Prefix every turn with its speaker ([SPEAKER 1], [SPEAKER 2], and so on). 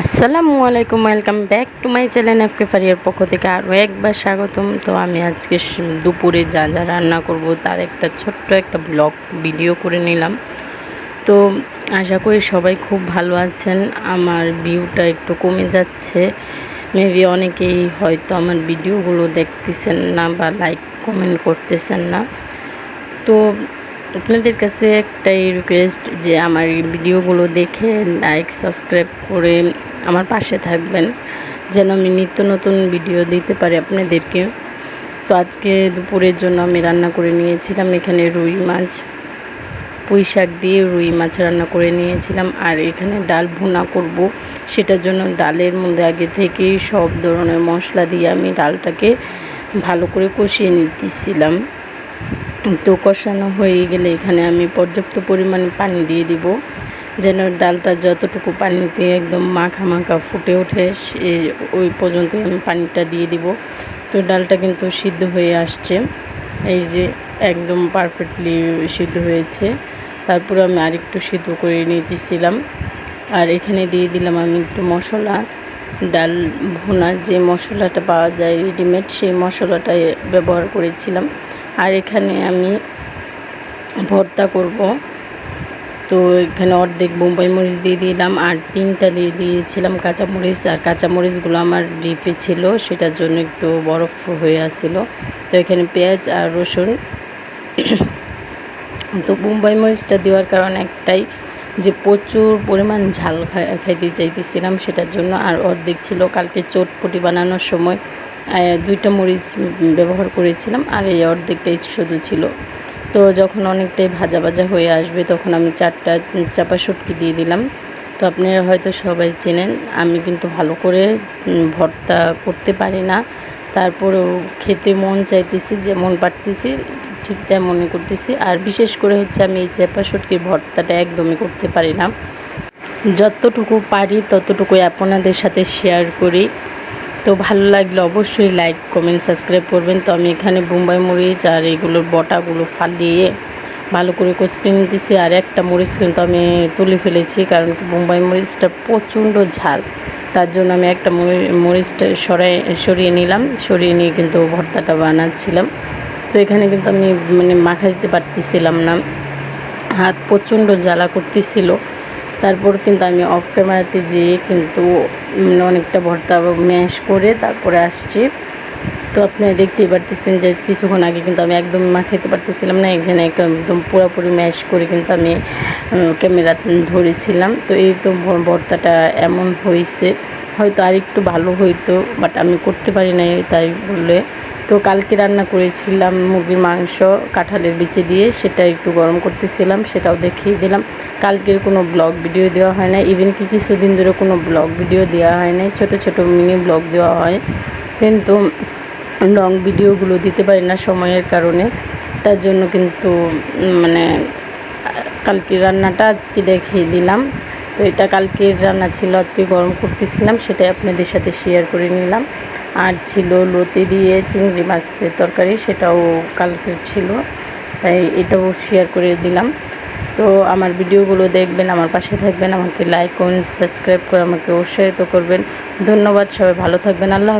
[SPEAKER 1] আসসালামু আলাইকুম, welcome back to my channel FK ফারিয়ার পক্ষ থেকে আরও একবার স্বাগতম। তো আমি আজকে দুপুরে যা যা রান্না করব তার একটা ছোট্ট একটা ব্লগ ভিডিও করে নিলাম। তো আশা করি সবাই খুব ভালো আছেন। আমার ভিউটা একটু কমে যাচ্ছে, মেবি অনেকেই হয়তো আমার ভিডিওগুলো দেখতেছেন না বা লাইক কমেন্ট করতেছেন না। তো আপনাদের কাছে একটাই রিকোয়েস্ট যে আমার এই ভিডিওগুলো দেখে লাইক সাবস্ক্রাইব করে আমার পাশে থাকবেন, যেন আমি নিত্য নতুন ভিডিও দিতে পারি আপনাদেরকে। তো আজকে দুপুরের জন্য আমি রান্না করে নিয়েছিলাম এখানে রুই মাছ, পুঁই শাক দিয়ে রুই মাছ রান্না করে নিয়েছিলাম। আর এখানে ডাল ভুনা করব, সেটার জন্য ডালের মধ্যে আগে থেকেই সব ধরনের মশলা দিয়ে আমি ডালটাকে ভালো করে কষিয়ে নিতেছিলাম। তো কষানো হয়ে গেলে এখানে আমি পর্যাপ্ত পরিমাণে পানি দিয়ে দিব, যেন ডালটা যতটুকু পানিতে একদম মাখা মাখা ফুটে ওঠে ওই পর্যন্ত আমি পানিটা দিয়ে দিব। তো ডালটা কিন্তু সিদ্ধ হয়ে আসছে, এই যে একদম পারফেক্টলি সিদ্ধ হয়েছে। তারপরে আমি আরেকটু সিদ্ধ করে নিতেছিলাম। আর এখানে দিয়ে দিলাম আমি একটু মশলা, ডাল ভুনার যে মশলাটা পাওয়া যায় রেডিমেড, সেই মশলাটাই ব্যবহার করেছিলাম। আর এখানে আমি ভর্তা করব, তো এখানে অর্ধেক বোম্বাই মরিচ দিয়ে দিলাম আর 3টা দিয়ে দিয়েছিলাম কাঁচামরিচ। আর কাঁচামরিচগুলো আমার ডিপে ছিল, সেটার জন্য একটু বরফ হয়ে আসছিল। তো এখানে পেঁয়াজ আর রসুন। তো বোম্বাই মরিচটা দেওয়ার কারণ একটাই, যে প্রচুর পরিমাণ ঝাল খাইতে চাইতেছিলাম, সেটার জন্য। আর অর্ধেক ছিল কালকে চটপটি বানানোর সময় 2টা মরিচ ব্যবহার করেছিলাম, আর এই অর্ধেকটাই শুধু ছিল। তো যখন অনেকটাই ভাজা ভাজা হয়ে আসবে তখন আমি 4টা চাপা শুটকি দিয়ে দিলাম। তো আপনারা হয়তো সবাই চেনেন, আমি কিন্তু ভালো করে ভর্তা করতে পারি না, তারপরেও খেতে মন চাইতেছি, যেমন পারতেছি ঠিক তেমনই করতেছি। আর বিশেষ করে হচ্ছে আমি এই চাপা শুটকির ভর্তাটা একদমই করতে পারি না, যতটুকু পারি ততটুকুই আপনাদের সাথে শেয়ার করি। তো ভালো লাগলে অবশ্যই লাইক কমেন্ট সাবস্ক্রাইব করবেন। তো আমি এখানে বোম্বাই মরিচ আর এগুলোর বটাগুলো ফালিয়ে ভালো করে কষিয়ে নিতেছি। আর একটা মরিচ কিন্তু আমি তুলে ফেলেছি, কারণ বোম্বাই মরিচটা প্রচণ্ড ঝাল, তার জন্য আমি একটা মরিচটা সরিয়ে নিলাম। সরিয়ে নিয়ে কিন্তু ভর্তাটা বানাচ্ছিলাম। তো এখানে কিন্তু আমি মাখা দিতে পারতেছিলাম না, হাত প্রচণ্ড জ্বালা করতেছিল। তারপর কিন্তু আমি অফ ক্যামেরাতে যেয়ে কিন্তু অনেকটা ভর্তা ম্যাশ করে তারপরে আসছি। তো আপনারা দেখতেই পারতেছেন যে কিছুক্ষণ আগে কিন্তু আমি একদম মাখাইতে পারতেছিলাম না, এখানে একদম পুরোপুরি ম্যাশ করে কিন্তু আমি ক্যামেরা ধরেছিলাম। তো এই তো ভর্তাটা এমন হয়েছে, হয়তো আরেকটু ভালো হইতো, বাট আমি করতে পারি না তাই বললে। তো কালকে রান্না করেছিলাম মুরগির মাংস কাঁঠালের বিচি দিয়ে, সেটা একটু গরম করতেছিলাম, সেটাও দেখিয়ে দিলাম। কালকের কোনো ব্লগ ভিডিও দেওয়া হয় না, ইভেন কি কিছুদিন ধরে কোনো ব্লগ ভিডিও দেওয়া হয় না, ছোট ছোট মিনি ব্লগ দেওয়া হয়, কিন্তু লং ভিডিওগুলো দিতে পারি না সময়ের কারণে। তার জন্য কিন্তু কালকের রান্নাটা আজকে দেখিয়ে দিলাম। তো এটা কালকের রান্না ছিল, আজকে গরম করতেছিলাম, সেটাই আপনাদের সাথে শেয়ার করে নিলাম। আর ছিল লতি দিয়ে চিংড়ি মাছের তরকারি, সেটাও কালকের ছিল, তাই এটাও শেয়ার করে দিলাম। তো আমার ভিডিওগুলো দেখবেন, আমার পাশে থাকবেন, আমাকে লাইক কমেন্ট সাবস্ক্রাইব করে আমাকে উৎসাহিত করবেন। ধন্যবাদ, সবাই ভালো থাকবেন। আল্লাহ।